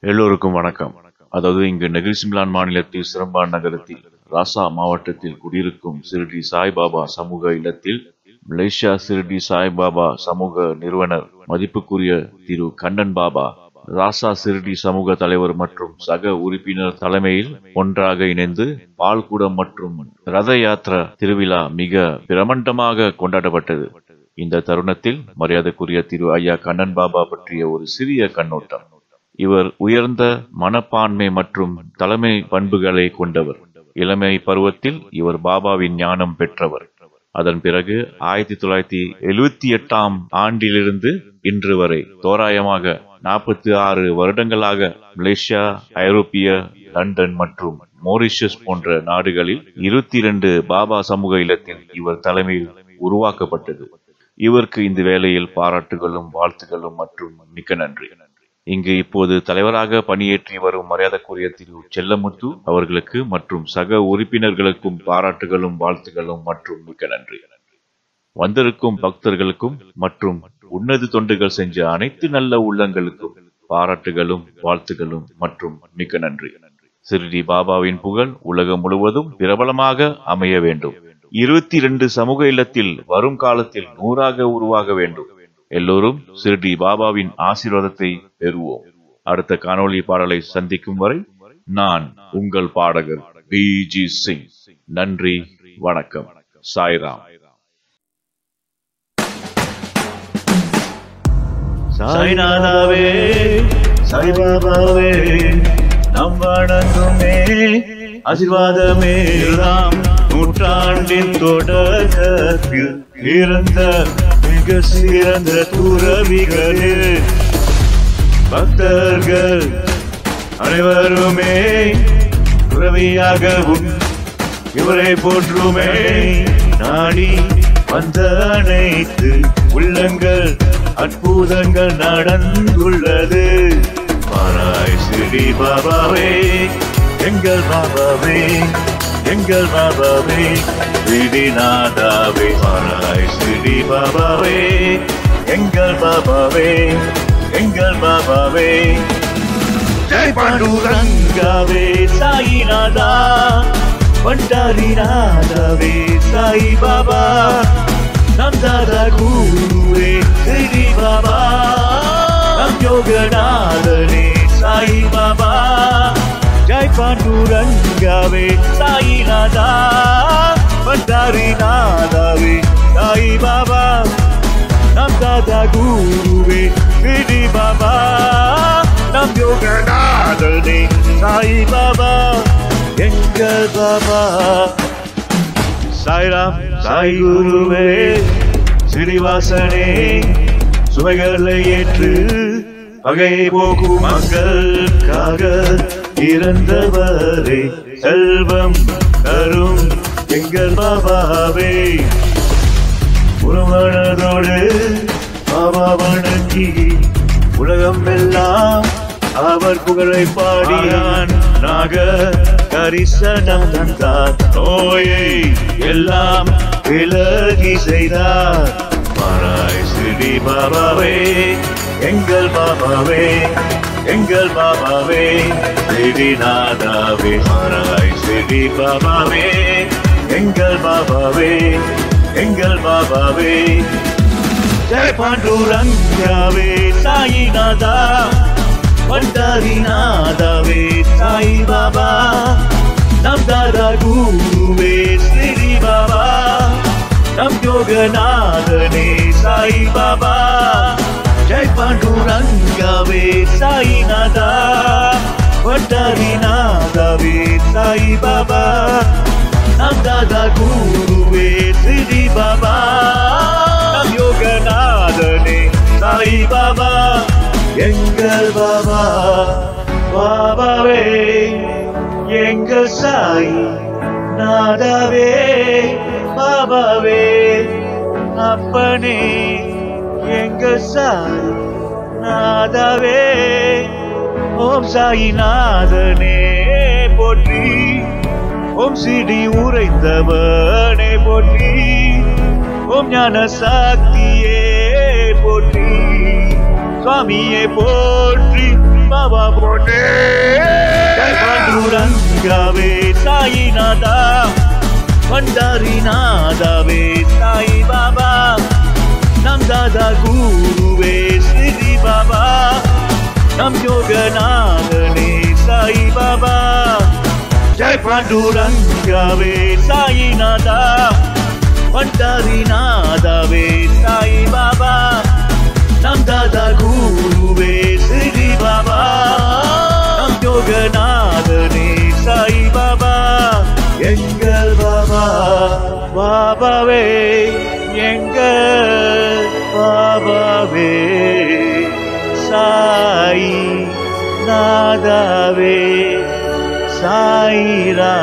எல்லோருக்கும் வணக்கம். அதாவது இங்கு நெகிழ்சிமிலான் மாநிலத்தில் சிரம்பான் நகரத்தில் ராசா மாவட்டத்தில் குடியிருக்கும் சிறுடி சாய்பாபா சமூக இல்லத்தில் மலேசியா சிறுடி சாய்பாபா சமூக நிறுவனர் மதிப்புக்குரிய திரு கண்ணன் பாபா, ராசா சிறுடி சமூக தலைவர் மற்றும் சக உறுப்பினர் தலைமையில் ஒன்றாக இணைந்து பால்குடம் மற்றும் ரத யாத்திரா திருவிழா மிக பிரமாண்டமாக கொண்டாடப்பட்டது. இந்த தருணத்தில் மரியாதைக்குரிய திரு ஐயா கண்ணன் பாபா பற்றிய ஒரு சிறிய கண்ணோட்டம். இவர் உயர்ந்த மனப்பான்மை மற்றும் தலைமை பண்புகளை கொண்டவர். இளமை பருவத்தில் இவர் பாபாவின் ஞானம் பெற்றவர். அதன் பிறகு 1978ஆம் ஆண்டிலிருந்து இன்று வரை தோராயமாக 46 வருடங்களாக மலேசியா, ஐரோப்பிய, லண்டன் மற்றும் மொரிஷியஸ் போன்ற நாடுகளில் 22 பாபா சமூக இல்லத்தில் இவர் தலைமையில் உருவாக்கப்பட்டது. இவருக்கு இந்த வேளையில் பாராட்டுகளும் வாழ்த்துகளும் மற்றும் மிக்க நன்றி. இங்கு இப்போது தலைவராக பணியேற்றி வரும் மரியாதைக்குரிய திரு செல்லமுத்து அவர்களுக்கு மற்றும் சக உறுப்பினர்களுக்கும் பாராட்டுகளும் வாழ்த்துகளும் மற்றும் மிக்க நன்றி. வந்திருக்கும் பக்தர்களுக்கும் மற்றும் உன்னத தொண்டுகள் செஞ்ச அனைத்து நல்ல உள்ளங்களுக்கும் பாராட்டுகளும் வாழ்த்துகளும் மற்றும் மிக்க நன்றி. சிறுடி பாபாவின் புகழ் உலகம் முழுவதும் பிரபலமாக அமைய வேண்டும். 22 சமூக இல்லத்தில் வரும் காலத்தில் 100ஆக உருவாக வேண்டும். எல்லோரும் சிறுடி பாபாவின் ஆசீர்வாதத்தை பெறுவோம். அடுத்த காணொளி பாடலை சந்திக்கும் வரை நான் உங்கள் பாடகர் பிஜி சிங். நன்றி, வணக்கம். சாய்ராம். சாய்நாதாவே, சாய்பாபாவே, நம் வணங்குமே ஆசீர்வாதமே எல்லாம். நூற்றாண்டின் தொடக்கத்தில் இருந்த மிக சிறந்த துறவிகளே, பக்தர்கள் அனைவருமே துறவியாகவும் இவரை போற்றுமே. நாடி வந்த அனைத்து உள்ளங்கள் அற்புதங்கள் நடந்துள்ளது. பாராய் சிறுடி பாபாவே, எங்கள் பாபாவே, எங்கள் பாபாவே, சிறுடிநாதாவே. பாராய் சிறுடி பாபாவே, எங்கள் பாபாவே, எங்கள் பாபாவே. ஜெய் பாண்டுரங்காவே சாயிநாதா, பண்டாரிநாதாவே சாய் பாபா, நம் தாதா குருவே சிறுடி பாபா, நம் யோகநாதனே சாய் பாபா. ஜெய் பாண்டுரங்காவே சாயிநாதா, பண்டாரிநாதாவே சாய் பாபா, நம் தாதா குருவே சிறுடி பாபா, நம் யோகநாதனே சாய் பாபா, எங்கள் பாபா. சாய்ராம், சாய் குருவே, ஸ்ரீவாசனே, சுவைகளை ஏற்று பகை போக்கும் மக்களுக்காக இறந்தவரே, செல்வம் தரும் எங்கள் பாபாவே. உறவனதோடு பாபா வணங்கி உலகம் எல்லாம் அவர் புகழை பாடியான். நாக கரிசனம் தந்தார், நோயை எல்லாம் விலகி செய்தார். பாராய் சிறுடி பாபாவே, எங்கள் பாபாவே, எங்கள் பாபாவே, சிறுடிநாதாவே. பாராய் சிறுடி பாபாவே, எங்கள் பாபாவே, எங்கள் பாபாவே. ஜெய் பாண்டுரங்காவே சாயிநாதா, பண்டாரிநாதாவே சாய் பாபா, நம் தாதா குருவே சிறுடி பாபா, நம் யோகநாதனே சாய் பாபா. ஜெய் பாண்டுரங்காவே சாயிநாதா, பண்டாரிநாதாவே சாய் பாபா, நம் தாதா குருவே சிறுடி பாபா, நம் யோகநாதனே சாய் பாபா, எங்கள் பாபா. பாபாவே, எங்கள் சாய் நாதாவே, பாபாவே, அப்பனே, எங்கள் சாய் நாதாவே. ஓம் சாயிநாதனே போற்றி, ஓம் சிடி உரைத்தவனே போற்றி, ஓம் ஞான சக்தியே போற்றி, சுவாமியே போற்றி, பாபா பொன்னே பாண்டுரங்காவே சாயிநாதா பண்டாரிநாதாவே சாய் பாபா நம் தாதா குருவே ஸ்ரீ பாபா நம் யோகநாதனே சாய் பாபா ஜெய் பாண்டுரங்காவே சாயிநாதா பண்டாரிநாதாவே சாய் பாபா நம் தாதா குருவே ஸ்ரீ பாபா நம் யோகநாதனே சாய் பாபா எங்கள் பாபா பாபாவே எங்கள் பாபாவே சாய் நாதாவே சாய் ரா